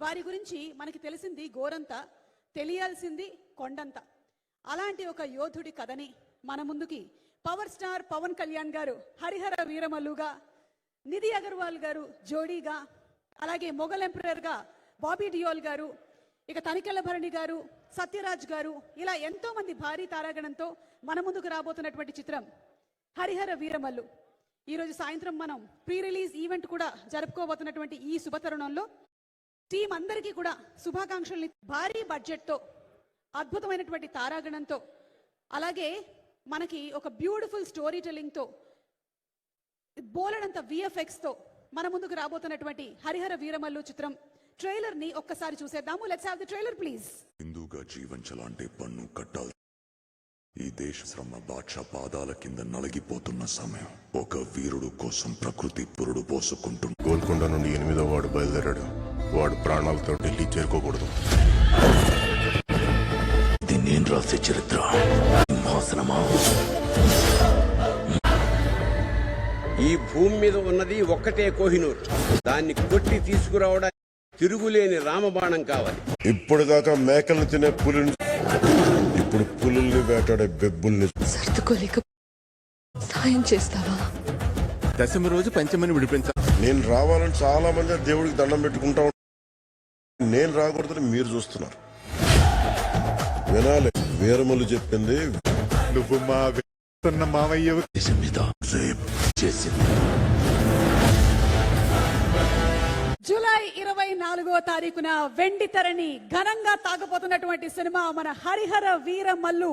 వారి గురించి మనకి తెలిసింది గోరంత, తెలియాల్సింది కొండంత. అలాంటి ఒక యోధుడి కథని మన ముందుకి పవర్ స్టార్ పవన్ కళ్యాణ్ గారు హరిహర వీరమల్లుగా, నిధి అగర్వాల్ గారు జోడీగా, అలాగే మొఘల్ ఎంపరర్గా బాబీ డియోల్ గారు, ఇక తనికెళ్ల భరణి గారు, సత్యరాజ్ గారు, ఇలా ఎంతో మంది భారీ తారాగణంతో మన ముందుకు రాబోతున్నటువంటి చిత్రం హరిహర వీరమల్లు. ఈరోజు సాయంత్రం మనం ప్రీ రిలీజ్ ఈవెంట్ కూడా జరుపుకోబోతున్నటువంటి ఈ శుభతరుణంలో టీం అందరికీ కూడా శుభాకాంక్షల్ని. భారీ బడ్జెట్తో, అద్భుతమైనటువంటి తారాగణంతో, అలాగే మనకి ఒక బ్యూటిఫుల్ స్టోరీ టెల్లింగ్తో, బోలెడంత విఎఫ్ఎక్స్తో మన ముందుకు రాబోతున్నటువంటి హరిహర వీరమల్లు చిత్రం ట్రైలర్ ని ఒక్కసారి చూసేద్దాము. Let's have the trailer please. హిందూగా జీవించాలంటే పన్ను కట్టాలి. ఈ దేశ శ్రమ బాద్షా పాదాల కింద నలిగిపోతున్న సమయం. ఒక వీరుడు కోసం ప్రకృతి పురుడు పోసుకుంటుంది. గోల్కొండ నుండి 8వ వాడు బయలుదేరాడు. వాడు ప్రాణాలతో ఢిల్లీ చేరుకోకూడదు. ఇది నేను రాసే చరిత్ర. సింహాసనమా? ఈ భూమి మీద ఉన్నది ఒక్కటే కోహినూర్. దాన్ని కొట్టి తీసుకురావడానికి తిరుగులేని రామబాణం కావాలి. ఇప్పుడు దాకా మేకలను తినే పులిని, ఇప్పుడు పులుల్ని వేటాడే బెబ్బుల్ని. సర్దుకోలేక సాయం చేస్తావా? దశమి రోజు పంచమని విడిపించా. నేను రావాలని చాలా మంది దేవుడికి దండం పెట్టుకుంటా. నేను రాకూడదని మీరు చూస్తున్నారు. వినాలి, వీరమల్లు చెప్పింది. నువ్వు మా మావయ్య మీద రేపు చేసింది. జూలై 24వ తారీఖున వెండి తెరని ఘనంగా తాగబోతున్నటువంటి సినిమా మన హరిహర వీరమల్లు.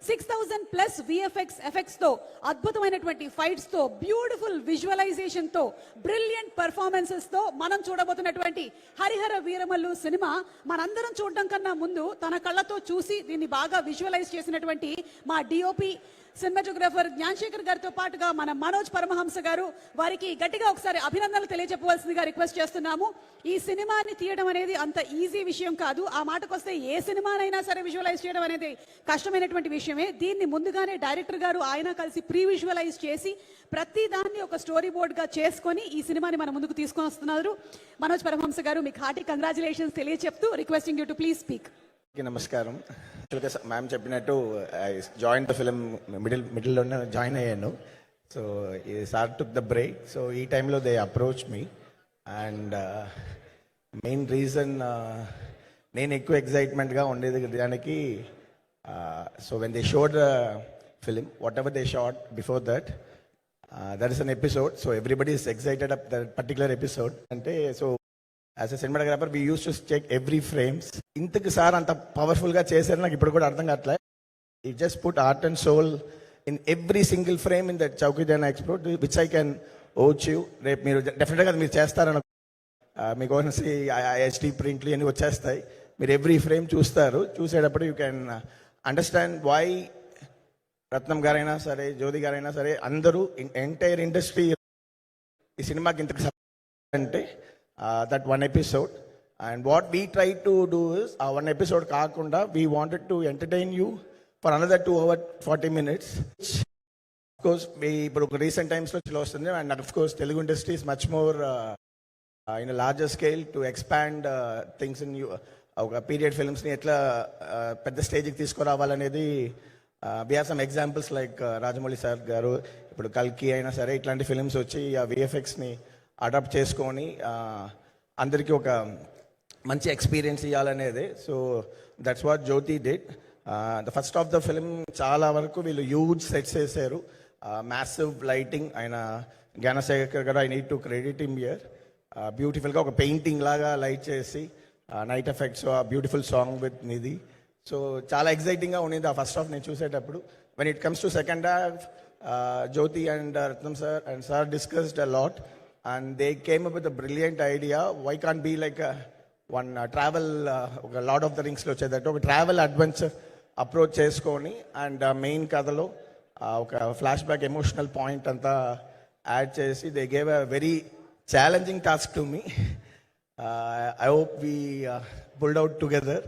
6000+ విఎఫ్ఎక్స్ ఎఫెక్ట్స్ తో, అద్భుతమైనటువంటి ఫైట్స్ తో, బ్యూటిఫుల్ విజువలైజేషన్ తో, బ్రిలియంట్ పర్ఫార్మెన్సెస్ తో మనం చూడబోతున్నటువంటి హరిహర వీరమల్లు సినిమా మనందరం చూడడం కన్నా ముందు తన కళ్ళతో చూసి దీన్ని బాగా విజువలైజ్ చేసినటువంటి మా డిఓపి సినిమాటోగ్రాఫర్ జ్ఞానశేఖర్ గారితో పాటుగా మన మనోజ్ పరమహంస గారు, వారికి గట్టిగా ఒకసారి అభినందనలు తెలియజెప్పవలసిందిగా రిక్వెస్ట్ చేస్తున్నాము. ఈ సినిమాని తీయడం అనేది అంత ఈజీ విషయం కాదు. ఆ మాటకొస్తే ఏ సినిమానైనా సరే విజువలైజ్ చేయడం అనేది కష్టమైనటువంటి విషయమే. దీన్ని ముందుగానే డైరెక్టర్ గారు ఆయన కలిసి ప్రీ విజువలైజ్ చేసి ప్రతి దాన్ని ఒక స్టోరీ బోర్డ్ గా చేసుకొని ఈ సినిమాని మన ముందుకు తీసుకొని వస్తున్నారు. మనోజ్ పరమహంస గారు, మీకు హార్టీ కంగ్రాచులేషన్స్ తెలియజెప్తూ requesting you to please speak. నమస్కారం. మ్యామ్ చెప్పినట్టు జాయిన్ ద ఫిలిం మిడిల్లోనే జాయిన్ అయ్యాను. So sir took the break. So ఈ టైంలో they approach me and main reason నేను ఎక్కువ ఎక్సైట్మెంట్గా ఉండేది దానికి. So when they showed the film, whatever they shot before that, that is an episode. So everybody is excited up that particular episode. అంటే so as a cinematographer we use to check every frames. ఇంతకు sir అంత పవర్ఫుల్గా చేశారు నాకు ఇప్పుడు కూడా అర్థం కావట్లే. It just put art and soul in every single frame in that చౌకీదానా explore which I can vouch you. రేపు మీరు డెఫినెట్గా మీరు చేస్తారని మీకు హెచ్డి ప్రింట్లు ఇవన్నీ వచ్చేస్తాయి. మీరు ఎవ్రీ ఫ్రేమ్ చూస్తారు. చూసేటప్పుడు యూ కెన్ అండర్స్టాండ్ వై రత్నం గారైనా సరే, జ్యోతి గారైనా సరే, అందరూ ఎంటైర్ ఇండస్ట్రీ ఈ సినిమాకి ఇంతకు అంటే that one episode. And what we tried to do is, one episode kaakunda, we wanted to entertain you for another 2 hours 40 minutes. Of course, we recent times lo chilo vastundi, and of course Telugu industry is much more in a larger scale to expand things in you. Period films ni etla pedda stage ki తీసుకురావాలనేది. We have some examples like Rajamouli sir garu ఇప్పుడు కల్కి అయినా సరే ఇట్లాంటి films వచ్చి ఆ VFX ని adapt చేసుకొని అందరికీ ఒక మంచి ఎక్స్పీరియన్స్ ఇవ్వాలనేది. So that's what Jyothi did. The first of the film చాలా వరకు వీళ్ళు హ్యూజ్ సెట్స్ వేసారు, మ్యాసివ్ లైటింగ్. ఆయన జ్ఞానశేఖర్ గారు, I need to credit him here. బ్యూటిఫుల్గా ఒక పెయింటింగ్ లాగా లైట్ చేసి, నైట్ ఎఫెక్ట్స్, ఆ beautiful song with Nidhi. So చాలా ఎక్సైటింగ్గా ఉండింది ఆ ఫస్ట్ హాఫ్ నేను చూసేటప్పుడు. When it comes to second half, Jyothi and Ratnam sir and sir discussed a lot. And they came up with a brilliant idea. Why can't be like one travel, Lord of the Rings lo chedato oka travel adventure approach cheskoni, and main kadalo oka flashback emotional point anta add chesi they gave a very challenging task to me. I hope we pulled out together,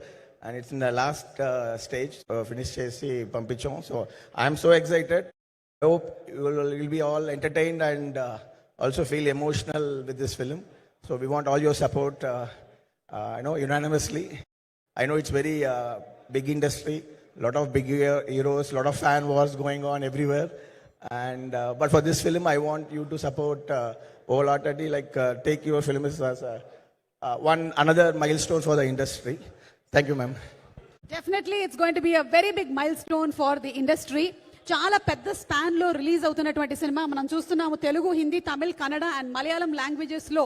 and it's in the last stage finish chesi pampichom. So I am so excited. I hope you will be all entertained and also feel emotional with this film. So we want all your support I know unanimously. I know it's very big industry, lot of big heroes, lot of fan wars going on everywhere. And but for this film, I want you to support wholeheartedly. Like take your film as another milestone for the industry. Thank you, ma'am. Definitely it's going to be a very big milestone for the industry. చాలా పెద్ద span లో release అవుతున్నటువంటి cinema మనం చూస్తున్నాము. Telugu, Hindi, Tamil, Kannada and Malayalam languages లో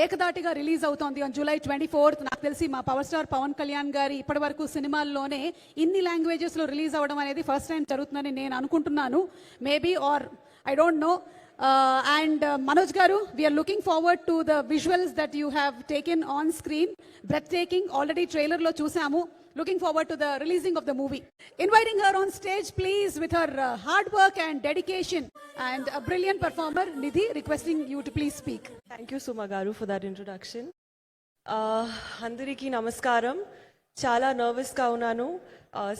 ఏకదాటిగా release అవుతోంది on July 24th. నాకు తెలిసి మా పవర్ స్టార్ పవన్ కళ్యాణ్ గారి ఇప్పటి వరకు సినిమాల్లోనే ఇన్ని లాంగ్వేజెస్ లో రిలీజ్ అవ్వడం అనేది ఫస్ట్ టైం జరుగుతుందని నేను అనుకుంటున్నాను. Maybe or I don't know. And Manoj గారు, we are looking forward to the visuals that you have taken on screen. Breathtaking, already trailer లో చూసాము. Looking forward to the releasing of the movie. Inviting her on stage, please, with her hard work and dedication and a brilliant performer, Nidhi, requesting you to please speak. Thank you, Suma Garu, for that introduction. Andariki namaskaram. Chala nervous ga unnanu.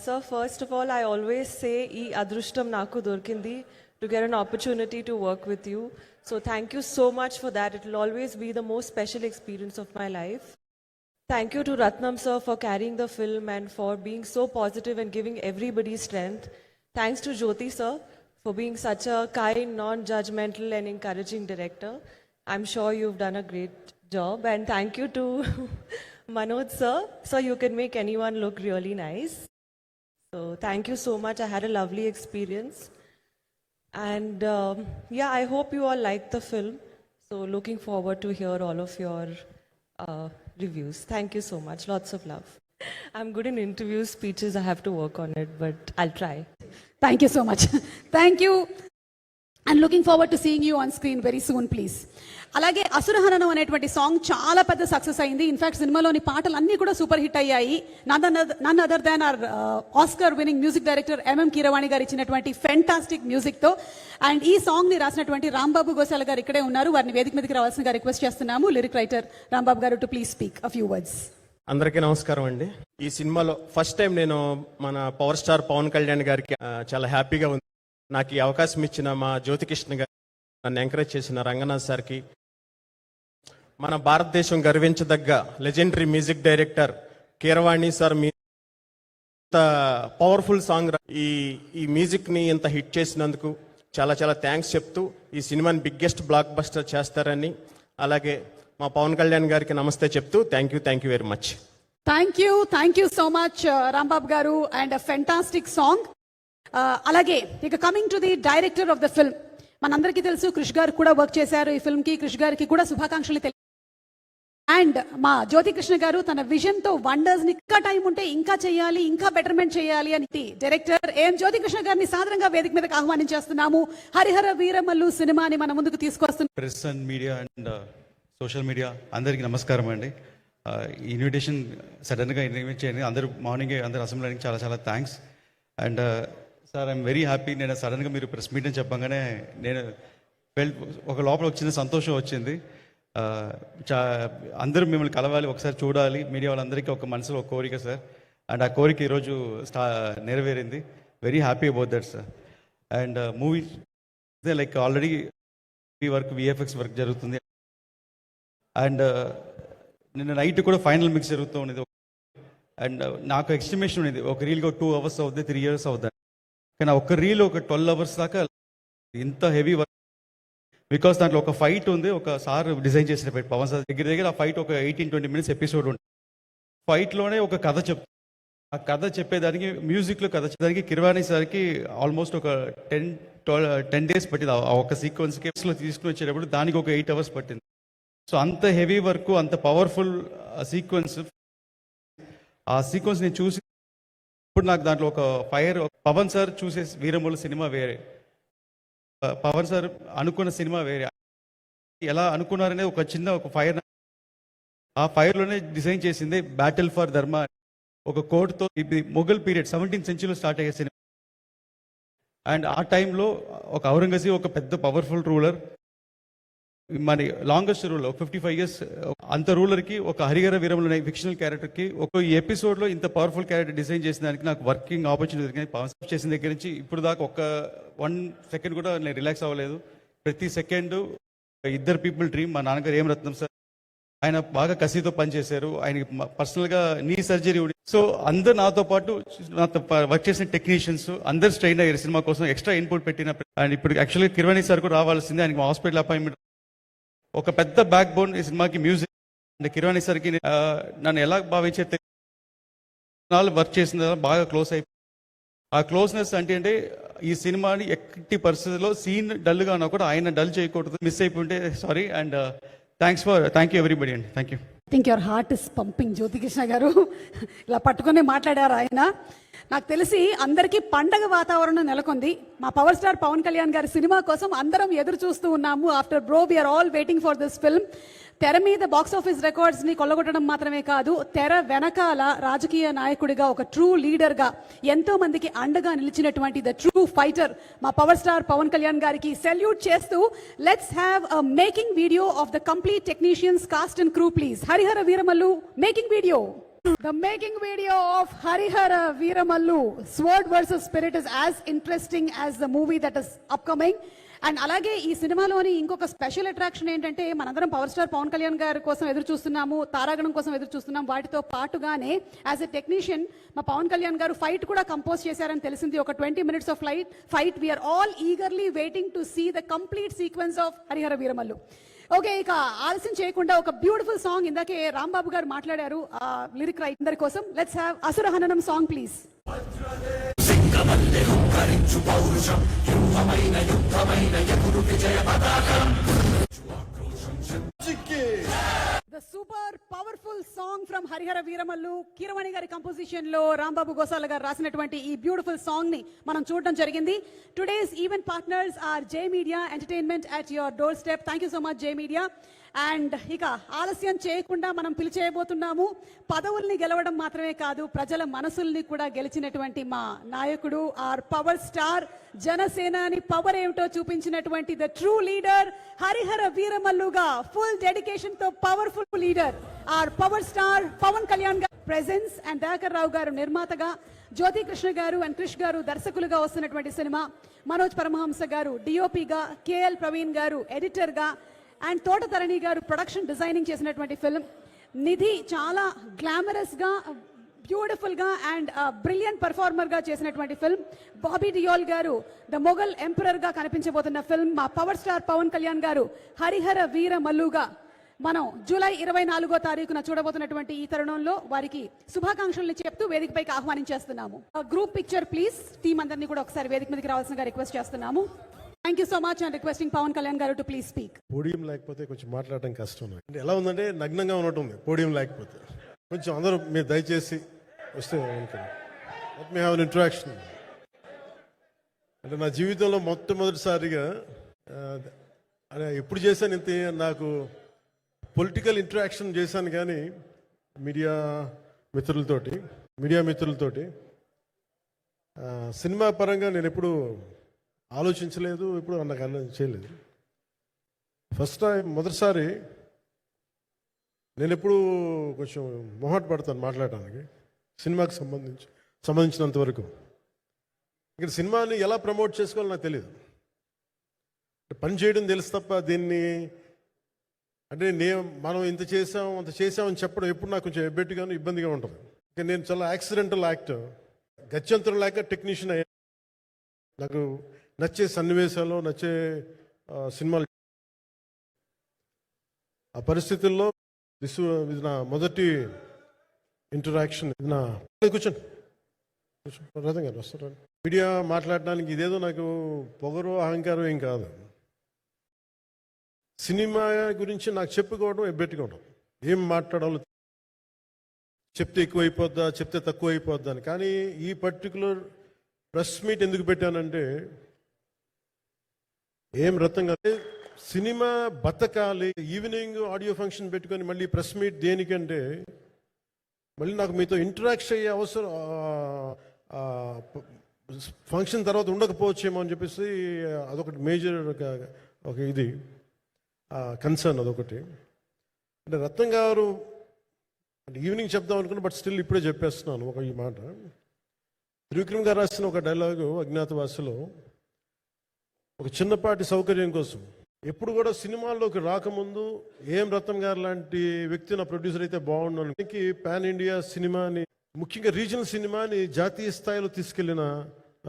Sir, first of all, I always say ee adrushtam naku dorkindi to get an opportunity to work with you. So thank you so much for that. It will always be the most special experience of my life. Thank you to Ratnam sir for carrying the film and for being so positive and giving everybody strength. Thanks to Jyoti sir for being such a kind, non-judgmental and encouraging director. I'm sure you've done a great job. And thank you to Manoj sir. So you can make anyone look really nice. So thank you so much. I had a lovely experience. And yeah, I hope you all liked the film. So looking forward to hear all of your reviews. Thank you so much. Lots of love. I'm good in interviews, speeches. I have to work on it, but I'll try. Thank you so much. Thank you. And looking forward to seeing you on screen very soon, please. అలాగే అసురహననం అనేటువంటి song చాలా పెద్ద success అయింది. In fact సినిమాలోని పాటలు అన్ని కూడా super hit అయ్యాయి. None other than our Oscar winning music director MM Keeravani garu ఇచ్చినటువంటి ఫెంటాస్టిక్ మ్యూజిక్ తో. అండ్ ఈ సాంగ్ ని రాసినటువంటి రాంబాబు గోసాల గారు ఇక్కడే ఉన్నారు. వారిని వేదిక మీదకి రావాల్సిందిగా రిక్వెస్ట్ చేస్తున్నాము. లిరిక్ రైటర్ రాంబాబు గారు to please speak a few words. అందరికీ నమస్కారం అండి. ఈ సినిమాలో ఫస్ట్ టైం నేను మన పవర్ స్టార్ పవన్ కళ్యాణ్ గారికి చాలా హ్యాపీగా ఉంది. నాకు ఈ అవకాశం ఇచ్చిన మా జ్యోతికృష్ణ గారు, నన్ను ఎంకరేజ్ చేసిన రంగనాథ్ సార్కి, మన భారతదేశం గర్వించదగ్గ legendary music director Keeravani sir, మీ ఇంత పవర్ఫుల్ సాంగ్ ఈ మ్యూజిక్ ని ఇంత హిట్ చేసినందుకు చాలా చాలా థ్యాంక్స్ చెప్తూ ఈ సినిమాని బిగ్గెస్ట్ బ్లాక్ బస్టర్ చేస్తారని, అలాగే మా పవన్ కళ్యాణ్ గారికి నమస్తే చెప్తూ thank you very much. Thank you so much Rambabu garu. And fantastic song. అలాగే ఇక coming to the director of the film, మనందరికీ తెలుసు క్రిష్ గారు కూడా వర్క్ చేశారు ఈ ఫిల్మ్ కి. క్రిష్ గారికి కూడా శుభాకాంక్షలు. అండ్ మా జ్యోతికృష్ణ గారు తన విజన్ తో వండర్స్ ని ఇంకా టైం ఉంటే ఇంకా చేయాలి, ఇంకా బెటర్మెంట్ చేయాలి అని డైరెక్టర్ ఏం జ్యోతికృష్ణ గారిని సాధారణంగా వేదిక మీదకి ఆహ్వానించేస్తున్నాము. హరిహర వీరమల్లు సినిమాని మన ముందుకు తీసుకొస్తున్నాం. Press and media and social media అందరికీ నమస్కారం అండి. ఇన్విటేషన్ సడన్గా ఇన్వైట్ చేయండి. అందరూ మార్నింగ్ అందరు అసెంబ్లీకి చాలా చాలా thanks. And sir, I'm very happy. నేను సడన్గా మీరు ప్రెస్ మీట్ అని చెప్పగానే నేను ఒక లోపల ఒక చిన్న సంతోషం వచ్చింది. అందరూ మిమ్మల్ని కలవాలి, ఒకసారి చూడాలి, మీడియా వాళ్ళందరికీ ఒక మనసులో ఒక కోరిక సార్. అండ్ ఆ కోరిక ఈరోజు నెరవేరింది. Very happy about that sir. And movie like already VFX work జరుగుతుంది. అండ్ నిన్న నైట్ కూడా ఫైనల్ మిక్స్ జరుగుతూ ఉండేది. అండ్ నాకు ఎస్టిమేషన్ ఉండేది ఒక రీల్గా 2 hours అవుతుంది, 3 years అవుతుంది. కానీ ఒక రీల్ ఒక 12 hours దాకా ఇంత హెవీ వర్క్. బికాస్ దాంట్లో ఒక ఫైట్ ఉంది, ఒక సార్ డిజైన్ చేసిన ఫైట్ పవన్ సార్ దగ్గర ఆ ఫైట్ ఒక 18-20 minutes ఎపిసోడ్ ఉంటుంది. ఫైట్లోనే ఒక కథ చెప్తుంది. ఆ కథ చెప్పేదానికి మ్యూజిక్లో కథ చెప్పేదానికి కిరవాణి సార్కి ఆల్మోస్ట్ ఒక 10 days పట్టింది. ఆ ఒక సీక్వెన్స్కి తీసుకుని వచ్చేటప్పుడు దానికి ఒక 8 hours పట్టింది. సో అంత హెవీ వర్క్, అంత పవర్ఫుల్ సీక్వెన్స్. ఆ సీక్వెన్స్ నేను చూసి ఇప్పుడు నాకు దాంట్లో ఒక ఫైర్. పవన్ సార్ చూసే వీరమల్లు సినిమా వేరే, పవన్ సార్ అనుకున్న సినిమా వేరే. ఎలా అనుకున్నారనే ఒక చిన్న ఒక ఫైర్, ఆ ఫైర్లోనే డిజైన్ చేసింది బ్యాటిల్ ఫర్ ధర్మ ఒక కోడ్తో. ఇది Mughal period 17th century start అయ్యే సినిమా. అండ్ ఆ టైంలో ఒక ఔరంగజీబ్ ఒక పెద్ద పవర్ఫుల్ రూలర్, మన లాంగెస్ట్ రూలర్ 55 years. అంత రూలర్కి ఒక హరిహర వీరమల్లు ఫిక్షనల్ క్యారెక్టర్కి ఒక ఎపిసోడ్లో ఇంత పవర్ఫుల్ క్యారెక్టర్ డిజైన్ చేసిన దానికి నాకు వర్కింగ్ ఆపర్చునిటీ దొరికింది. పవన్ సార్ చేసిన దగ్గర నుంచి ఇప్పుడు దాకా ఒక 1 second కూడా నేను రిలాక్స్ అవ్వలేదు. ప్రతి సెకండ్ ఇద్దరు పీపుల్ డ్రీమ్. మా నాన్నగారు ఏం రత్నం సార్ ఆయన బాగా కసితో పనిచేశారు. ఆయనకి పర్సనల్గా నీ సర్జరీ. సో అందరు నాతో పాటు నాతో వర్క్ చేసిన టెక్నీషియన్స్ అందరు స్ట్రెయిన్ అయ్యారు సినిమా కోసం. ఎక్స్ట్రా ఇన్పుట్ పెట్టిన అండ్ ఇప్పుడు యాక్చువల్గా కిరవాణి సార్ కూడా రావాల్సిందే. ఆయనకి హాస్పిటల్ అపాయింట్మెంట్. ఒక పెద్ద బ్యాక్ బోన్ ఈ సినిమాకి మ్యూజిక్. అండ్ కిరవాణి సార్కి నన్ను ఎలా భావించే వర్క్ చేసిన బాగా క్లోజ్ అయిపోయి ఆ క్లోజ్నెస్ అంటే ఈ సినిమాని ఎట్టి పరిస్థితుల్లో సీన్ డల్గా ఉన్నా కూడా ఆయన డల్ చేయకూడదు. మిస్ అయిపోయింటే sorry. And thank you everybody అండి. Thank you. Think your heart is pumping. Jyothikrishna garu ఇలా పట్టుకునే మాట్లాడారు ఆయన. నాకు తెలిసి అందరికీ పండగ వాతావరణం నెలకొంది. మా పవర్ స్టార్ పవన్ కళ్యాణ్ గారి సినిమా కోసం అందరం ఎదురు చూస్తూ ఉన్నాము. After bro we're all waiting for this film. తెర మీద బాక్స్ ఆఫీస్ రికార్డ్స్ ని కొల్లగొట్టడం మాత్రమే కాదు, తెర వెనకాల రాజకీయ నాయకుడిగా, ఒక ట్రూ లీడర్ గా ఎంతో మందికి అండగా నిలిచినటువంటి ద ట్రూ ఫైటర్ మా పవర్ స్టార్ పవన్ కళ్యాణ్ గారికి సెల్యూట్ చేస్తూ let's have a making video of the complete technicians, cost and crew please. Harihara Veeramallu making video. The making video of Harihara Veeramallu Sword versus Spirit is as interesting as the movie that is upcoming. And అలాగే ఈ సినిమాలోని ఇంకొక special attraction ఏంటంటే, మనందరం power star Pawan Kalyan గారి కోసం ఎదురు చూస్తున్నాము, తారాగణం కోసం ఎదురు చూస్తున్నాం. వాటితో పాటుగానే యాజ్ ఎ టెక్నీషియన్ మా పవన్ కళ్యాణ్ గారు ఫైట్ కూడా కంపోజ్ చేశారని తెలిసింది. ఒక 20 minutes of fight. We're all eagerly waiting to see the complete sequence of Harihara Veeramallu. Okay, ఇక ఆలస్యం చేయకుండా ఒక బ్యూటిఫుల్ సాంగ్ ఇందాకే రాంబాబు గారు మాట్లాడారు లిరిక్ రైటర్ కోసం. Let's have Asurahananam song please. The super powerful song from Harihara Veeramallu, Keeravani గారి కంపోజిషన్ లో రాంబాబు గోసాల గారు రాసినటువంటి ఈ బ్యూటిఫుల్ సాంగ్ ని మనం చూడడం జరిగింది. Today's event partners R J media entertainment at your door step. Thank you so much J media. And ఇక ఆలస్యం చేయకుండా మనం పిలిచేయబోతున్నాము. పదవుల్ని గెలవడం మాత్రమే కాదు, ప్రజల మనసుల్ని కూడా గెలిచినటువంటి మా నాయకుడు, our power star, Janasenani power ఏమిటో చూపించినటువంటి ద ట్రూ లీడర్ హరిహర వీరమల్లుగా, ఫుల్ డెడికేషన్ తో powerful leader our power star Pawan Kalyan garu presence and Dayakar రావు గారు నిర్మాతగా, జ్యోతి కృష్ణ గారు అండ్ క్రిష్ గారు దర్శకులుగా వస్తున్నటువంటి సినిమా. మనోజ్ పరమహంస గారు డిఓపిగా, కేఎల్ ప్రవీణ్ గారు ఎడిటర్ గా అండ్ తోట తరణి గారు ప్రొడక్షన్ డిజైనింగ్ చేసినటువంటి ఫిల్మ్. నిధి చాలా గ్లామరస్ గా, బ్యూటిఫుల్ గా అండ్ బ్రిలియంట్ పర్ఫార్మర్ గా చేసినటువంటి ఫిల్మ్. బాబీ డియోల్ గారు ద మొఘల్ ఎంపరర్ గా కనిపించబోతున్న ఫిల్మ్. మా పవర్ స్టార్ పవన్ కళ్యాణ్ గారు హరిహర వీరమల్లుగా మనం జూలై 24వ తారీఖున చూడబోతున్నటువంటి ఈ తరుణంలో వారికి శుభాకాంక్షలు చెప్తూ వేదికపైకి ఆహ్వానించేస్తున్నాము. Group picture please. టీం అందరినీ కూడా ఒకసారి వేదిక మీదకి రావాల్సిందిగా రిక్వెస్ట్ చేస్తున్నాము. Thank you so much and requesting Pawan Kalyan garu to please speak. Podium లేకపోతే కొంచెం మాట్లాడడం కష్టం. అంటే ఎలా ఉందంటే నగ్నంగా ఉన్నట్టుంది పోడియం లేకపోతే. కొంచెం అందరూ మీరు దయచేసి వస్తే let me have an interaction. అంటే నా జీవితంలో మొట్టమొదటిసారిగా ఎప్పుడు చేశాను ఇంత, నాకు పొలిటికల్ ఇంటరాక్షన్ చేశాను కానీ మీడియా మిత్రులతోటి సినిమా పరంగా నేను ఎప్పుడు ఆలోచించలేదు, ఇప్పుడు నాకు చేయలేదు. మొదటిసారి నేను ఎప్పుడు కొంచెం మొహాట పడతాను మాట్లాడటానికి సినిమాకి సంబంధించినంత వరకు. ఇక్కడ సినిమాని ఎలా ప్రమోట్ చేసుకోవాలో నాకు తెలియదు. పని చేయడం తెలుసు తప్ప దీన్ని అంటే మనం ఇంత చేసామని చెప్పడం ఎప్పుడు నాకు కొంచెం ఎబ్బెట్టుగాను ఇబ్బందిగా ఉంటుంది. ఇంకా నేను చాలా యాక్సిడెంటల్ యాక్టర్, గత్యంతరం లేక టెక్నీషియన్ అయ్యా. నాకు నచ్చే సన్నివేశాలు, నచ్చే సినిమాలు. ఆ పరిస్థితుల్లో ఇది నా మొదటి ఇంటరాక్షన్. కూర్చోండి రథం గారు వస్తారు. మీడియా మాట్లాడడానికి ఇదేదో నాకు పొగరు అహంకారం ఏం కాదు. సినిమా గురించి నాకు చెప్పుకోవడం ఎబ్బెట్టుకోవడం, ఏం మాట్లాడాలో చెప్తే ఎక్కువైపోద్దా, చెప్తే తక్కువ అయిపోద్దా అని. కానీ ఈ పర్టికులర్ ప్రెస్ మీట్ ఎందుకు పెట్టానంటే, ఏం రత్నం కాదు, సినిమా బతకాలి. ఈవినింగ్ ఆడియో ఫంక్షన్ పెట్టుకొని మళ్ళీ ప్రెస్ మీట్ దేనికంటే, మళ్ళీ నాకు మీతో ఇంటరాక్ట్ అయ్యే అవసరం ఫంక్షన్ తర్వాత ఉండకపోవచ్చేమో అని చెప్పేసి అదొకటి మేజర్ ఒక ఇది కన్సర్న్. అదొకటి. అంటే రత్నం గారు అంటే ఈవినింగ్ చెప్దాం అనుకున్నా, బట్ స్టిల్ ఇప్పుడే చెప్పేస్తున్నాను ఈ మాట. త్రివిక్రమ్ గారు రాసిన ఒక డైలాగు అజ్ఞాతవాసిలో, ఒక చిన్నపాటి సౌకర్యం కోసం ఎప్పుడు కూడా సినిమాల్లోకి రాకముందు ఏం రత్నం గారు లాంటి వ్యక్తి నా ప్రొడ్యూసర్ అయితే బాగున్నాను. పాన్ ఇండియా సినిమాని, ముఖ్యంగా రీజనల్ సినిమాని జాతీయ స్థాయిలో తీసుకెళ్లిన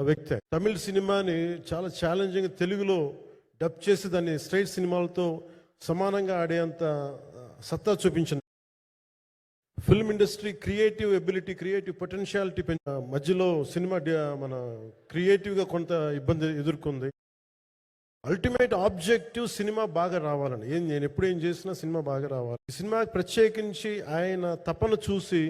వ్యక్తి. తమిళ సినిమాని చాలా ఛాలెంజింగ్ తెలుగులో డబ్ చేసి దాన్ని స్ట్రైట్ సినిమాలతో సమానంగా ఆడేంత సత్తా చూపించింది. Film industry creative ability, creative potentiality మధ్యలో సినిమా మన క్రియేటివ్గా కొంత ఇబ్బంది ఎదుర్కొంది. అల్టిమేట్ ఆబ్జెక్టివ్ సినిమా బాగా రావాలని, నేను ఎప్పుడు ఏం చేసినా సినిమా బాగా రావాలి. ఈ సినిమాకి ప్రత్యేకించి ఆయన తపన చూసి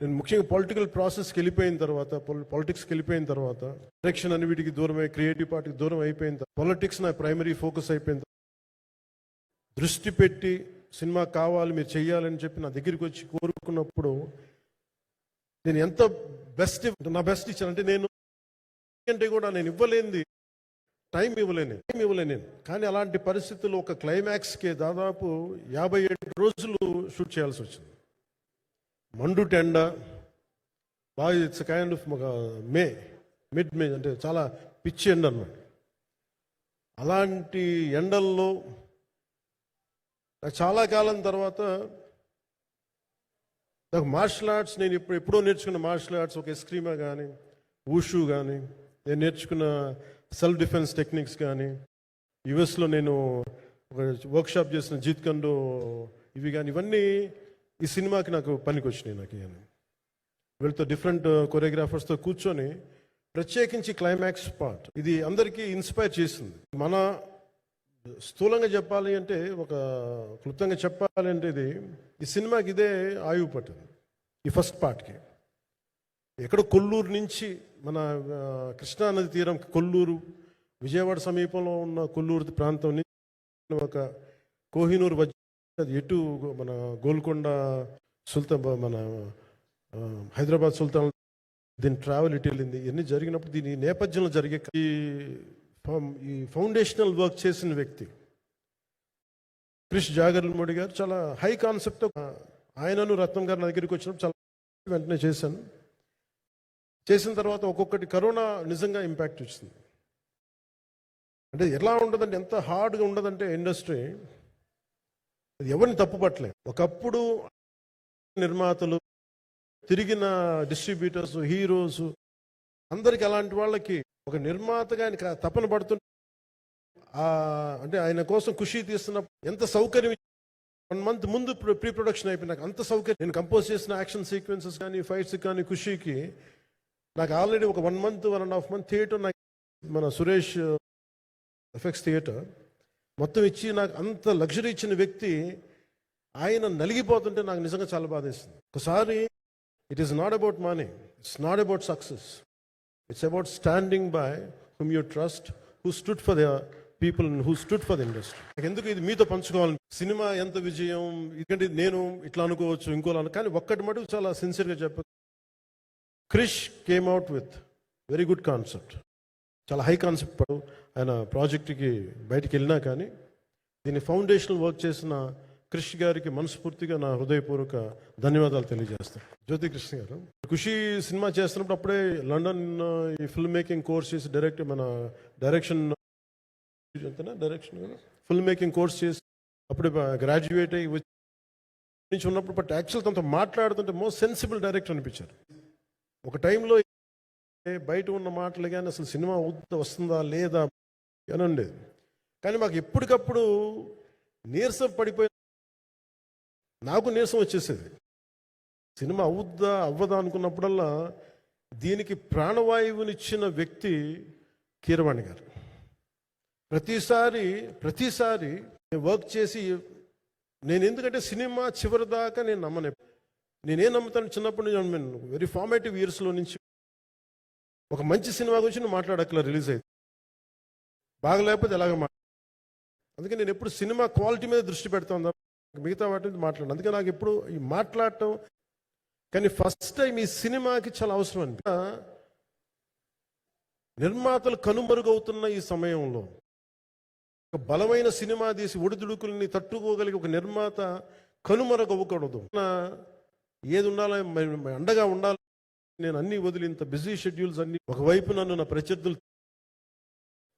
నేను ముఖ్యంగా పొలిటికల్ ప్రాసెస్కి వెళ్ళిపోయిన తర్వాత, పాలిటిక్స్కి వెళ్ళిపోయిన తర్వాత, డైరెక్షన్ అని వీటికి దూరమై క్రియేటివ్ పార్టీకి దూరం అయిపోయిన తర్వాత, పాలిటిక్స్ నా ప్రైమరీ ఫోకస్ అయిపోయిన దృష్టి పెట్టి సినిమా కావాలి మీరు చెయ్యాలని చెప్పి నా దగ్గరికి వచ్చి కోరుకున్నప్పుడు నేను ఎంత బెస్ట్, నా బెస్ట్ ఇచ్చాను. అంటే నేను అంటే కూడా నేను ఇవ్వలేనిది టైం ఇవ్వలేను. కానీ అలాంటి పరిస్థితుల్లో ఒక క్లైమాక్స్కి దాదాపు 57 రోజులు షూట్ చేయాల్సి వచ్చింది. మండు టెండ బాగా, ఇట్స్ కైండ్ ఆఫ్ మిడ్ మే, అంటే చాలా పిచ్చి ఎండ అన్నమాట. అలాంటి ఎండల్లో నాకు చాలా కాలం తర్వాత నాకు మార్షల్ ఆర్ట్స్, నేను ఎప్పుడో నేర్చుకున్న మార్షల్ ఆర్ట్స్, ఒక ఎస్క్రీమా కానీ, ఊషు కానీ, నేను నేర్చుకున్న సెల్ఫ్ డిఫెన్స్ టెక్నిక్స్ కానీ, యుఎస్లో నేను ఒక వర్క్షాప్ చేసిన జీత్ కండో ఇవి కానీ, ఇవన్నీ ఈ సినిమాకి నాకు పనికి వచ్చినాయి. నాకు వీళ్ళతో డిఫరెంట్ కొరియోగ్రాఫర్స్తో కూర్చొని ప్రత్యేకించి క్లైమాక్స్ పార్ట్ ఇది అందరికీ ఇన్స్పైర్ చేసింది. మన స్థూలంగా చెప్పాలి అంటే, ఒక క్లుప్తంగా చెప్పాలి అంటే, ఈ సినిమాకి ఇదే ఆయువు పట్టింది. ఈ ఫస్ట్ పార్ట్కి ఎక్కడో కొల్లూరు నుంచి, మన కృష్ణానది తీరం కొల్లూరు, విజయవాడ సమీపంలో ఉన్న కొల్లూరు ప్రాంతం నుంచి ఒక కోహినూరు ఎటు మన గోల్కొండ సుల్తాన్, మన హైదరాబాద్ సుల్తాన్, దీని ట్రావెల్ ఇటు వెళ్ళింది. ఇవన్నీ జరిగినప్పుడు దీని నేపథ్యంలో జరిగే ఈ ఫౌండేషనల్ వర్క్ చేసిన వ్యక్తి క్రిష్ జాగర్లమూడి గారు. చాలా హై కాన్సెప్ట్. ఆయనను రత్నం గారు నా దగ్గరికి వచ్చినప్పుడు చాలా వెంటనే చేసిన తర్వాత ఒక్కొక్కటి కరోనా నిజంగా ఇంపాక్ట్ వచ్చింది. అంటే ఎలా ఉండదంటే, ఎంత హార్డ్గా ఉండదంటే ఇండస్ట్రీ, ఎవరిని తప్పుపట్టలేదు. ఒకప్పుడు నిర్మాతలు, తిరిగిన డిస్ట్రిబ్యూటర్స్, హీరోస్, అందరికి అలాంటి వాళ్ళకి ఒక నిర్మాతగా ఆయన తపన పడుతుంటే, అంటే ఆయన కోసం ఖుషి తీస్తున్నప్పుడు ఎంత సౌకర్యం, 1 month ముందు ప్రీ ప్రొడక్షన్ అయిపోయినాక అంత సౌకర్యం. నేను కంపోజ్ చేసిన యాక్షన్ సీక్వెన్సెస్ కానీ, ఫైట్స్ కానీ, ఖుషికి నాకు ఆల్రెడీ ఒక 1 month 1.5 month థియేటర్, నాకు మన సురేష్ ఎఫెక్ట్స్ థియేటర్ మొత్తం ఇచ్చి నాకు అంత లగ్జరీ ఇచ్చిన వ్యక్తి ఆయన నలిగిపోతుంటే నాకు నిజంగా చాలా బాధేస్తుంది. ఒకసారి it is not about money, it's not about success, it's about standing by hmm you trust, who stood for the people, who stood for the industry. ఎందుకు ఇది మీతో పంచుకోవాలి. సినిమా ఎంత విజయం, ఎందుకంటే నేను ఇట్లా అనుకోవచ్చు, ఇంకోలా, కానీ ఒక్కటి మటుకు చాలా సిన్సియర్గా చెప్ప, Krish came out with very good concept, చాలా హై కాన్సెప్ట్. ఆయన ప్రాజెక్ట్కి బయటికి వెళ్ళినా కానీ దీన్ని ఫౌండేషనల్ వర్క్ చేసిన క్రిష్ గారికి మనస్ఫూర్తిగా నా హృదయపూర్వక ధన్యవాదాలు తెలియజేస్తాను. జ్యోతి కృష్ణ గారు ఖుషి సినిమా చేస్తున్నప్పుడు అప్పుడే లండన్ ఈ ఫిల్మ్ మేకింగ్ కోర్స్ చేసి, మన డైరెక్షన్ ఫిల్మ్ మేకింగ్ కోర్స్ చేసి అప్పుడే గ్రాడ్యుయేట్ అయ్యి నుంచి ఉన్నప్పుడు, బట్ యాక్చువల్ తనతో మాట్లాడుతుంటే మోస్ట్ సెన్సిబుల్ డైరెక్టర్ అనిపించారు. ఒక టైంలో బయట ఉన్న మాటలు కానీ అసలు సినిమా వస్తుందా లేదా అని ఉండేది. కానీ మాకు ఎప్పటికప్పుడు నీరసం పడిపోయి, నాకు నీరసం వచ్చేసేది. సినిమా అవ్వదా అనుకున్నప్పుడల్లా దీనికి ప్రాణవాయువునిచ్చిన వ్యక్తి కీరవాణి గారు. ప్రతిసారి వర్క్ చేసి, నేను ఎందుకంటే సినిమా చివరి దాకా నేను నమ్మను. నేనేం నమ్ముతాను, చిన్నప్పటి నుంచి వెరీ ఫార్మేటివ్ ఇయర్స్లో నుంచి ఒక మంచి సినిమా గురించి నువ్వు మాట్లాడక్కల, రిలీజ్ అయింది బాగలేకపోతే ఎలాగ అందుకే నేను ఎప్పుడు సినిమా క్వాలిటీ మీద దృష్టి పెడతాను, మిగతా వాటి మీద మాట్లాడను. అందుకే నాకు ఎప్పుడు ఈ మాట్లాడటం, కానీ ఫస్ట్ టైం ఈ సినిమాకి చాలా అవసరం అండి. నిర్మాతలు కనుమరుగవుతున్న ఈ సమయంలో ఒక బలమైన సినిమా తీసి ఒడిదుడుకుల్ని తట్టుకోగలిగి ఒక నిర్మాత కనుమరుగవ్వకూడదు. ఏది ఉండాలి, అండగా ఉండాలి. నేను అన్ని వదిలి, ఇంత బిజీ షెడ్యూల్స్ అన్ని, ఒకవైపు నన్ను నా ప్రత్యర్థులు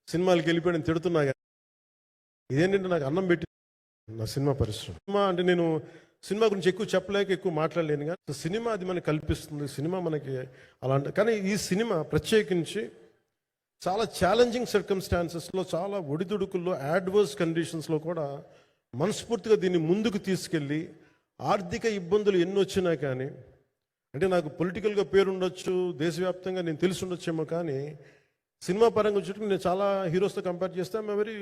సినిమాలకి వెళ్ళిపోయి తిడుతున్నా, ఇదేంటంటే నాకు అన్నం పెట్టి నా సినిమా పరిశ్రమ. సినిమా అంటే నేను సినిమా గురించి ఎక్కువ చెప్పలేక ఎక్కువ మాట్లాడలేను, కానీ సినిమా అది మనకి కల్పిస్తుంది. సినిమా మనకి అలాంటి, కానీ ఈ సినిమా ప్రత్యేకించి చాలా ఛాలెంజింగ్ సర్కమ్స్టాన్సెస్లో, చాలా ఒడిదుడుకుల్లో, యాడ్వర్స్ కండిషన్స్లో కూడా మనస్ఫూర్తిగా దీన్ని ముందుకు తీసుకెళ్ళి, ఆర్థిక ఇబ్బందులు ఎన్ని వచ్చినా కానీ, అంటే నాకు పొలిటికల్గా పేరుండొచ్చు, దేశవ్యాప్తంగా నేను తెలిసి ఉండొచ్చేమో, కానీ సినిమా పరంగా వచ్చేటప్పుడు నేను చాలా హీరోస్తో కంపేర్ చేస్తే వెరీ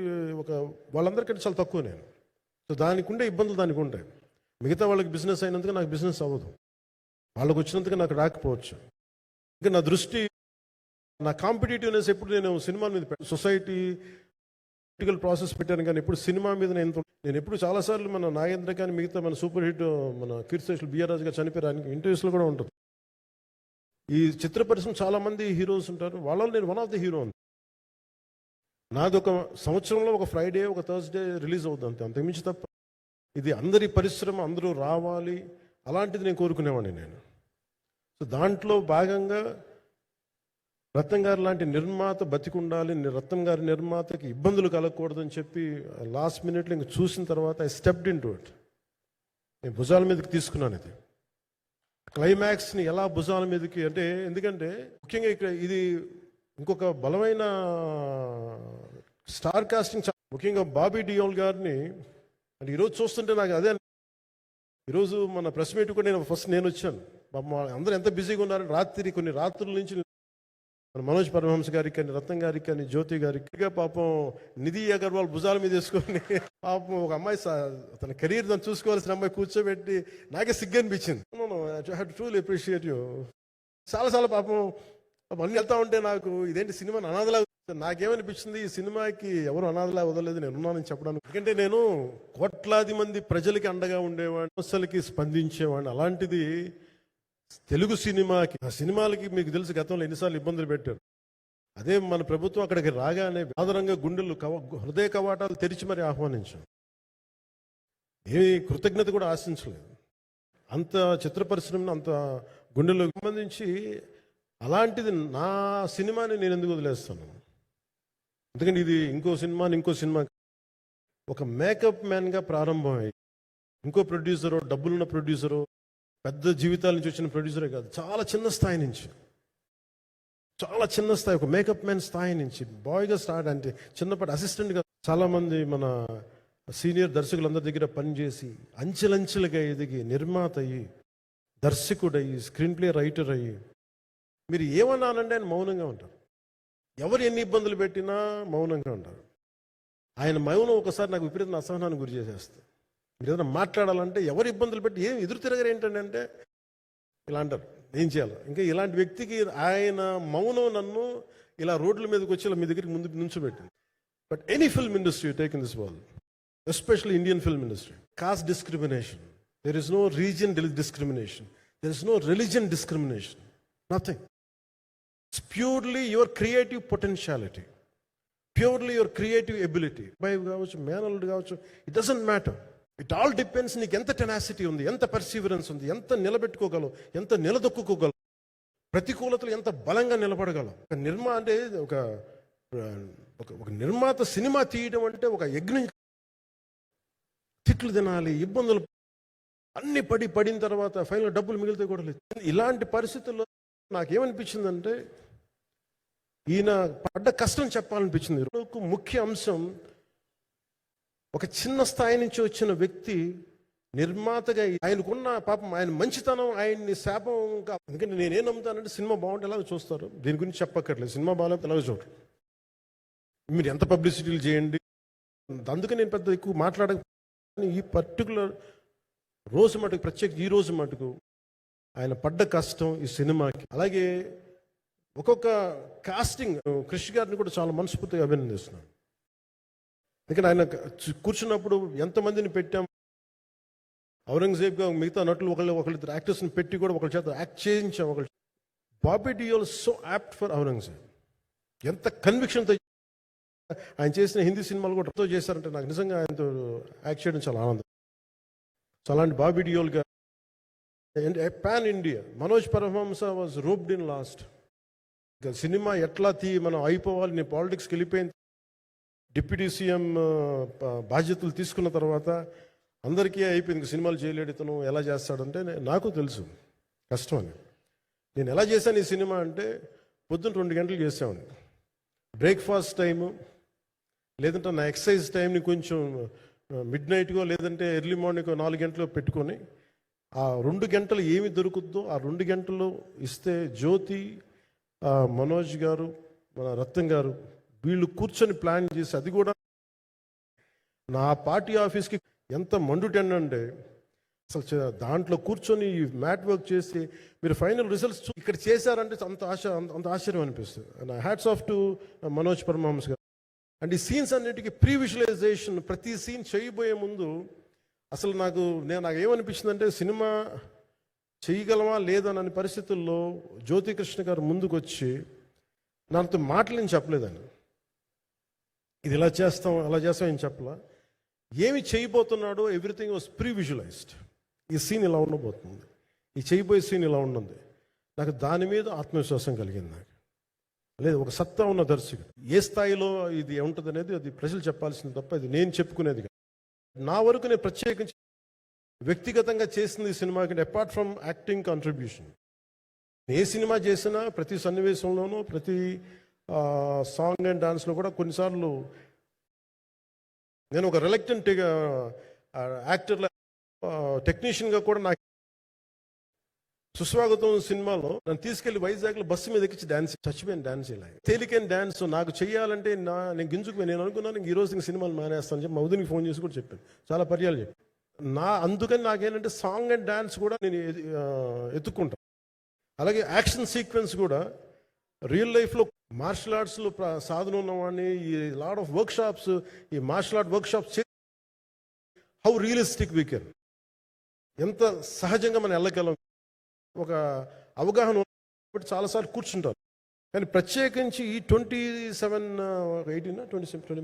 వాళ్ళందరికంటే చాలా తక్కువ నేను. సో దానికి ఉండే ఇబ్బందులు దానికి ఉంటాయి. మిగతా వాళ్ళకి బిజినెస్ అయినందుకు నాకు బిజినెస్ అవ్వదు, వాళ్ళకు వచ్చినందుకు నాకు రాకపోవచ్చు. ఇంకా నా దృష్టి, నా కాంపిటేటివ్నెస్ ఎప్పుడు నేను సినిమా మీద సొసైటీ పొలిటికల్ ప్రాసెస్ పెట్టాను, కానీ ఎప్పుడు సినిమా మీద నేను ఎప్పుడు చాలాసార్లు మన నాగేంద్ర కానీ మిగతా మన సూపర్ హిట్ మన కీర్తిశేషులు బిఆర్ రాజు గారు చనిపోయారు, ఇంటర్వ్యూస్లో కూడా ఉంటుంది. ఈ చిత్ర పరిశ్రమ చాలా మంది హీరోస్ ఉంటారు, వాళ్ళలో నేను వన్ ఆఫ్ ది హీరో. నాది ఒక సంవత్సరంలో ఒక ఫ్రైడే ఒక థర్స్డే రిలీజ్ అవుతుంది, అంతకుమించి తప్ప ఇది అందరి పరిశ్రమ, అందరూ రావాలి అలాంటిది నేను కోరుకునేవాడిని నేను. సో దాంట్లో భాగంగా రత్నం గారు లాంటి నిర్మాత బతికుండాలి, రత్నం గారి నిర్మాతకి ఇబ్బందులు కలగకూడదని చెప్పి లాస్ట్ మినిట్లో ఇంక చూసిన తర్వాత I stepped in to it. నేను భుజాల మీదకి తీసుకున్నాను ఇది. క్లైమాక్స్ని ఎలా భుజాల మీదకి అంటే, ఎందుకంటే ముఖ్యంగా ఇక్కడ ఇది ఇంకొక బలమైన స్టార్ కాస్టింగ్, ముఖ్యంగా బాబీ డియోల్ గారిని అంటే ఈరోజు చూస్తుంటే నాకు అదే. ఈరోజు మన ప్రెస్ మీట్ కూడా నేను వచ్చాను, అందరూ ఎంత బిజీగా ఉన్నారని కొన్ని రాత్రుల నుంచి మన మనోజ్ పరమహంస గారికి కానీ, రత్నం గారికి కానీ, జ్యోతి గారికి, పాపం నిధి అగర్వాల్ భుజాల మీద వేసుకొని పాపం ఒక అమ్మాయి తన కెరీర్ తను చూసుకోవాల్సిన అమ్మాయి కూర్చోబెట్టి నాకే సిగ్గు అనిపించింది. I have to truly appreciate you. చాలా పాపం అన్ని వెళ్తా ఉంటే నాకు ఇదేంటి సినిమాని అనాథలా, నాకేమనిపించింది, ఈ సినిమాకి ఎవరు అనాథలా వదలలేదు, నేను ఉన్నానని చెప్పడానికి. ఎందుకంటే నేను కోట్లాది మంది ప్రజలకి అండగా ఉండేవాడిని, సమస్యలకి స్పందించేవాడిని. అలాంటిది తెలుగు సినిమాకి, ఆ సినిమాలకి మీకు తెలుసు గతంలో ఎన్నిసార్లు ఇబ్బందులు పెట్టారు. అదే మన ప్రభుత్వం అక్కడికి రాగానే ఆదరంగా గుండెలు హృదయ కవాటాలు తెరిచి మరి ఆహ్వానించాం. ఏమి కృతజ్ఞత కూడా ఆశించలేదు. అంత చిత్ర పరిశ్రమను అంత గుండెలకు సంబంధించి అలాంటిది నా సినిమాని నేను ఎందుకు వదిలేస్తాను? ఎందుకంటే ఇది ఇంకో సినిమా ఒక మేకప్ మ్యాన్గా ప్రారంభమయ్యి ఇంకో ప్రొడ్యూసరు, డబ్బులున్న ప్రొడ్యూసరు, పెద్ద జీవితాల నుంచి వచ్చిన ప్రొడ్యూసరే కాదు, చాలా చిన్న స్థాయి నుంచి, చాలా చిన్న స్థాయి, ఒక మేకప్ మ్యాన్ స్థాయి నుంచి బాయ్గా స్టార్ట్, అంటే చిన్నపాటి అసిస్టెంట్గా చాలామంది మన సీనియర్ దర్శకులందరి దగ్గర పనిచేసి అంచెలంచెలుగా ఎదిగి నిర్మాత అయ్యి, దర్శకుడయ్యి, స్క్రీన్ ప్లే రైటర్ అయ్యి, మీరు ఏమన్నానంటే ఆయన మౌనంగా ఉంటారు. ఎవరు ఎన్ని ఇబ్బందులు పెట్టినా మౌనంగా ఉంటారు. ఆయన మౌనం ఒకసారి నాకు విపరీత అసహనానికి గురి చేసేస్తుంది. మీరు ఏదైనా మాట్లాడాలంటే ఎవరు ఇబ్బందులు పెట్టి ఏం ఎదురు తిరగరు ఏంటంటే అంటే ఇలా అంటారు, ఏం చేయాలి. ఇంకా ఇలాంటి వ్యక్తికి ఆయన మౌనం నన్ను ఇలా రోడ్ల మీదకి వచ్చి ఇలా మీ దగ్గరికి ముందు నుంచోబెట్టింది. But any film industry take in this world, especially Indian film industry, caste discrimination, there is no region discrimination, there is no religion discrimination, nothing. It's purely your creative potentiality, purely your creative ability. Bayu కావచ్చు, మేనల్లుడు కావచ్చు, it doesn't matter. It all depends నీకు ఎంత tenacity ఉంది, ఎంత perseverance ఉంది, ఎంత నిలబెట్టుకోగలవు, ఎంత నిలదొక్కుకోగలవు, ప్రతికూలతలు ఎంత బలంగా నిలబడగలవు. అంటే ఒక నిర్మాత సినిమా తీయడం అంటే ఒక యజ్ఞం. తిట్లు తినాలి, ఇబ్బందులు అన్ని పడిన తర్వాత ఫైనల్ డబ్బులు మిగిలితే కూడా లేదు. ఇలాంటి పరిస్థితుల్లో నాకేమనిపించిందంటే ఈయన పడ్డ కష్టం చెప్పాలనిపించింది. ముఖ్య అంశం, ఒక చిన్న స్థాయి నుంచి వచ్చిన వ్యక్తి నిర్మాతగా ఆయనకున్న పాపం, ఆయన మంచితనం ఆయన్ని శాపం. ఎందుకంటే నేనేం నమ్ముతానంటే సినిమా బాగుంటే ఎలాగో చూస్తారు, దీని గురించి చెప్పక్కర్లేదు. సినిమా బాగాలేకపోతే ఎలాగో చూడరు, మీరు ఎంత పబ్లిసిటీలు చేయండి. అందుకే నేను పెద్ద ఎక్కువ మాట్లాడ. ఈ పర్టికులర్ రోజు మటుకు, ప్రత్యేక ఈ రోజు మటుకు ఆయన పడ్డ కష్టం ఈ సినిమాకి. అలాగే ఒక్కొక్క కాస్టింగ్, క్రిష్ గారిని కూడా చాలా మనస్ఫూర్తిగా అభినందిస్తున్నాను. ఎందుకంటే ఆయన కూర్చున్నప్పుడు ఎంతమందిని పెట్టాం, ఔరంగజేబ్గా మిగతా నటులు ఒకళ్ళిద్దరు యాక్టర్స్ని పెట్టి కూడా ఒకళ్ళ చేత యాక్ట్ చేయించాం. Bobby Deol so apt for Aurangzeb. ఎంత కన్విక్షన్తో ఆయన చేసిన హిందీ సినిమాలు కూడా చేశారంటే నాకు నిజంగా ఆయనతో యాక్ట్ చేయడం చాలా ఆనందం. సో అలాంటి Bobby Deol garu pan India. Manoj Paramahamsa was roped in last. Cinema ఎట్లా మనం అయిపోవాలి, నేను పాలిటిక్స్కి వెళ్ళిపోయింది, డిప్యూటీ సీఎం బాధ్యతలు తీసుకున్న తర్వాత అందరికీ అయిపోయింది, సినిమాలు చేయలేడు ఇతను, ఎలా చేస్తాడంటే నాకు తెలుసు కష్టం అని. నేను ఎలా చేశాను ఈ సినిమా అంటే, పొద్దున్న 2 గంటలు చేసామని, బ్రేక్ఫాస్ట్ టైము లేదంటే నా ఎక్సర్సైజ్ టైంని కొంచెం మిడ్ నైట్గో లేదంటే ఎర్లీ మార్నింగ్ 4 గంటలు పెట్టుకొని ఆ 2 గంటలు ఏమి దొరుకుతుందో ఆ 2 గంటలు ఇస్తే జ్యోతి, మనోజ్ గారు, మన రత్నం గారు వీళ్ళు కూర్చొని ప్లాన్ చేసి, అది కూడా నా పార్టీ ఆఫీస్కి ఎంత మండుటెండంటే అసలు దాంట్లో కూర్చొని మ్యాట్ వర్క్ చేసి మీరు ఫైనల్ రిజల్ట్స్ ఇక్కడ చేశారంటే అంత ఆశ్చర్యం అనిపిస్తుంది. Hats off to Manoj Paramahamsa garu. And ఈ సీన్స్ అన్నిటికీ ప్రీ విజువలైజేషన్, ప్రతి సీన్ చేయబోయే ముందు అసలు నాకు ఏమనిపించిందంటే, సినిమా చేయగలమా లేదనని పరిస్థితుల్లో జ్యోతికృష్ణ గారు ముందుకు వచ్చి నాతో మాటలు నేను చెప్పలేదని, ఇది ఇలా చేస్తాం అలా చేస్తాం ఏం చెప్పలా, ఏమి చేయబోతున్నాడో ఎవ్రీథింగ్ వాజ్ ప్రీ విజువలైజ్డ్. ఈ సీన్ ఇలా ఉండబోతుంది, ఈ చేయబోయే సీన్ ఇలా ఉన్నది. నాకు దాని మీద ఆత్మవిశ్వాసం కలిగింది. నాకు లేదు, ఒక సత్తా ఉన్న దర్శకుడు ఏ స్థాయిలో ఇది ఉంటుంది అనేది అది ప్రజలు చెప్పాల్సింది తప్ప ఇది నేను చెప్పుకునేది కాదు. నా వరకు నేను ప్రత్యేకించి వ్యక్తిగతంగా చేసింది ఈ సినిమాకి, apart from acting contribution, A cinema చేసినా ప్రతి సన్నివేశంలోనూ ప్రతి సాంగ్ అండ్ డాన్స్లో కూడా కొన్నిసార్లు నేను ఒక రిలక్టెంట్ యాక్టర్ల టెక్నీషియన్గా కూడా నాకు సుస్వాగతం సినిమాలో నన్ను తీసుకెళ్లి వైజాగ్లో బస్సు మీద ఎక్కించి డాన్స్ చచ్చిపోయిన డాన్స్ ఇలా తేలికైన డాన్స్ నాకు చేయాలంటే నేను గింజుకుపోయి నేను అనుకున్నాను ఈ రోజు సినిమాలు మానేస్తాను చెప్పి మౌదినికి ఫోన్ చేసి కూడా చెప్పాను, చాలా పర్యాలు చెప్పాను. అందుకని నాకేంటంటే సాంగ్ అండ్ డాన్స్ కూడా నేను ఎత్తుక్కుంటాను. అలాగే యాక్షన్ సీక్వెన్స్ కూడా రియల్ లైఫ్లో మార్షల్ ఆర్ట్స్లో సాధన ఉన్నవాడిని, ఈ లాట్ ఆఫ్ వర్క్ షాప్స్, ఈ martial art workshops how realistic we can, ఎంత సహజంగా మనం వెళ్ళగలం ఒక అవగాహన బట్టి చాలాసార్లు కూర్చుంటారు. కానీ ప్రత్యేకించి ఈ 20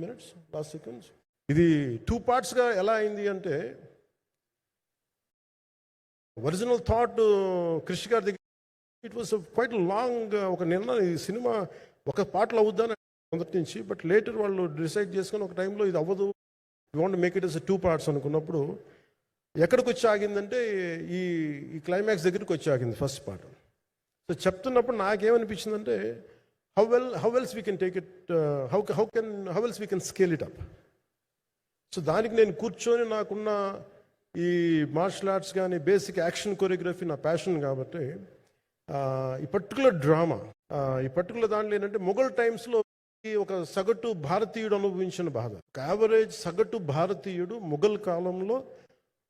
minutes లాస్ట్ సీక్వెన్స్ ఇది 2 partsగా ఎలా అయింది అంటే, ఒరిజినల్ థాట్ క్రిష్ గారి దగ్గర ఇట్ వాస్ క్వైట్ లాంగ్, ఒక నిర్ణయం ఈ సినిమా ఒక పాటలో అవుద్దని మొదటి నుంచి, బట్ లేటర్ వాళ్ళు డిసైడ్ చేసుకొని ఒక టైంలో ఇది అవ్వదు, you want make it as 2 parts అనుకున్నప్పుడు ఎక్కడికి వచ్చి ఆగిందంటే ఈ క్లైమాక్స్ దగ్గరికి వచ్చి ఆగింది ఫస్ట్ పార్ట్. సో చెప్తున్నప్పుడు నాకేమనిపించిందంటే how else we can take it, how else we can scale it up. So దానికి నేను కూర్చొని నాకున్న ఈ మార్షల్ ఆర్ట్స్ కానీ బేసిక్ యాక్షన్ కొరియోగ్రఫీ నా ప్యాషన్ కాబట్టి ఈ పర్టికులర్ డ్రామా, ఈ పర్టికులర్ దాంట్లో ఏంటంటే మొఘల్ టైమ్స్లో ఒక సగటు భారతీయుడు అనుభవించిన బాధ, ఒక యావరేజ్ సగటు భారతీయుడు మొఘల్ కాలంలో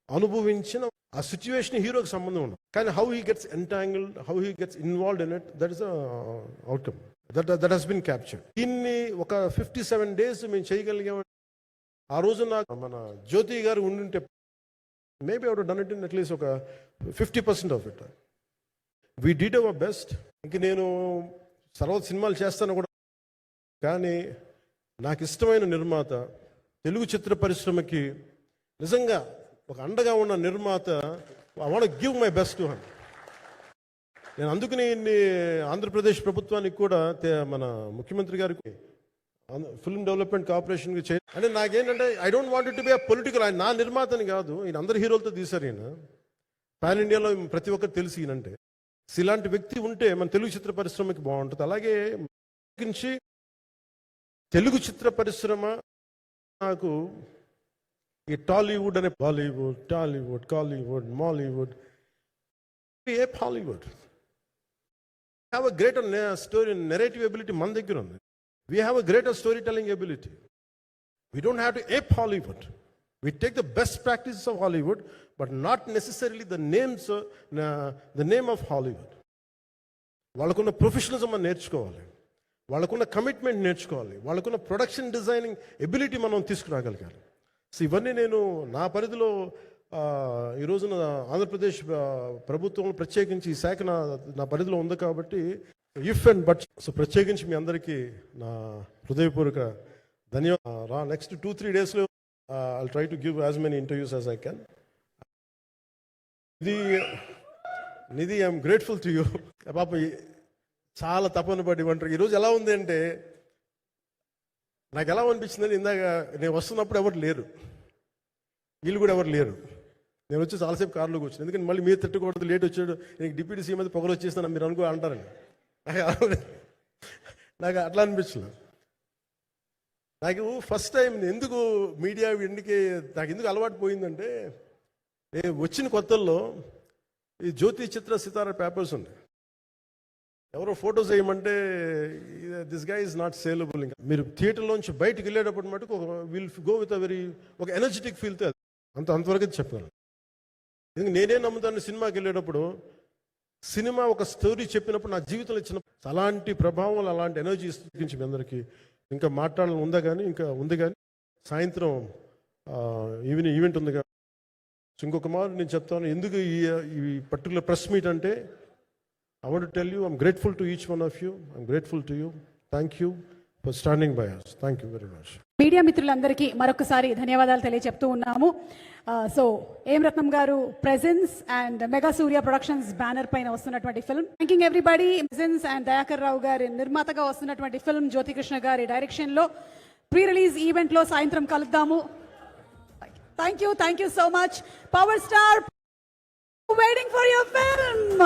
అనుభవించిన ఆ సిచ్యువేషన్ హీరోకి సంబంధం ఉండదు. కానీ how he gets entangled, how he gets involved in it, that is outcome that has been captured. దీన్ని ఒక 57 days మేము చేయగలిగాం. ఆ రోజు నాకు మన జ్యోతి గారు ఉండుంటే maybe I would done it in at least ఒక 50% of it. We did our best. ఇంక నేను తర్వాత సినిమాలు చేస్తాను కూడా, కానీ నాకు ఇష్టమైన నిర్మాత, తెలుగు చిత్ర పరిశ్రమకి నిజంగా ఒక అండగా ఉన్న నిర్మాత, I want give my best to him. నేను అందుకని ఆంధ్రప్రదేశ్ ప్రభుత్వానికి కూడా మన ముఖ్యమంత్రి గారికి ఫిల్మ్ డెవలప్మెంట్ కార్పొరేషన్కి అంటే నాకేంటంటే I don't want it to be a political, ఆయన నా నిర్మాతని కాదు, ఈయన అందరు హీరోలతో తీశారు, ఈయన పాన్ ఇండియాలో ప్రతి ఒక్కరు తెలిసి ఈయనంటే. ఇలాంటి వ్యక్తి ఉంటే మన తెలుగు చిత్ర పరిశ్రమకి బాగుంటుంది. అలాగే తెలుగు చిత్ర పరిశ్రమ నాకు ఈ టాలీవుడ్ అనే బాలీవుడ్, టాలీవుడ్, కాలీవుడ్, మాలీవుడ్, ఏ Hollywood have a greater story narrative ability మన దగ్గర ఉంది. We have a greater story telling ability. We don't have to ape Hollywood. We take the best practices of Hollywood, but not necessarily the name of Hollywood. వాళ్ళకున్న professionalism మనం నేర్చుకోవాలి, వాళ్ళకున్న commitment నేర్చుకోవాలి, వాళ్ళకున్న production designing ability మనం తీసుకురాగలగాలి. So ఇవన్నీ నేను నా పరిధిలో ఈ రోజున ఆంధ్రప్రదేశ్ ప్రభుత్వం ప్రత్యేకించి ఈ శాఖ నా పరిధిలో ఉంది కాబట్టి ఇఫ్ అండ్ బట్. సో ప్రత్యేకించి మీ అందరికీ నా హృదయపూర్వక ధన్యవాదాలు. Next 2-3 daysలో I'll try to give as many interviews as I can. Nidhi, I'm grateful to you. పాప చాలా తపన పడి ఉంటారు. ఈరోజు ఎలా ఉంది అంటే నాకు ఎలా అనిపించిందని ఇందాక నేను వస్తున్నప్పుడు ఎవరు లేరు, వీళ్ళు కూడా ఎవరు లేరు. నేను వచ్చి చాలాసేపు కార్లో కూర్చుని, ఎందుకంటే మళ్ళీ మీరు తిట్టకూడదు, లేట్ వచ్చాడు, నీకు డిప్యూటీ సీఎం అయితే పొగలు వచ్చేస్తాను మీరు అంటారని నాకు అట్లా అనిపించలేదు. నాకు ఫస్ట్ టైం ఎందుకు మీడియా నాకు ఎందుకు అలవాటు పోయిందంటే, నేను వచ్చిన కొత్తల్లో ఈ జ్యోతి చిత్ర సితార పేపర్స్ ఉన్నాయి, ఎవరో ఫొటోస్ వేయమంటే this guy is not saleable. ఇంకా మీరు థియేటర్లోంచి బయటకు వెళ్ళేటప్పుడు మటుకు will go with a very ఒక ఎనర్జెటిక్ ఫీల్తో అంతవరకు అయితే చెప్పగలను. ఎందుకంటే నేనే నమ్ముతాను, సినిమాకి వెళ్ళేటప్పుడు సినిమా ఒక స్టోరీ చెప్పినప్పుడు నా జీవితంలో ఇచ్చిన అలాంటి ప్రభావం, అలాంటి ఎనర్జీ ఇస్తుంది మీ అందరికీ. ఇంకా మాట్లాడాలని ఉందా కానీ ఇంకా ఉంది, కానీ సాయంత్రం ఈవెంట్ ఉంది కానీ ఇంకొక మాట నేను చెప్తాను ఎందుకు ఈ పర్టికులర్ ప్రెస్ మీట్ అంటే, I want to tell you, I'm grateful to each one of you. I'm grateful to you. Thank you for standing by us. Thank you very much. Media మిత్రులందరికీ మరొకసారి ధన్యవాదాలు తెలియజెప్తూ ఉన్నాము. So A M Ratnam garu presence and mega Surya productions banner పైన వస్తున్నటువంటి film, thanking everybody. Presence and Dayakar Rao గారి నిర్మాతగా వస్తున్నటువంటి ఫిల్మ్ జ్యోతికృష్ణ గారి డైరెక్షన్ లో ప్రీ రిలీజ్ ఈవెంట్ లో సాయంత్రం కలుద్దాము. Thank you so much. Power star waiting for your film.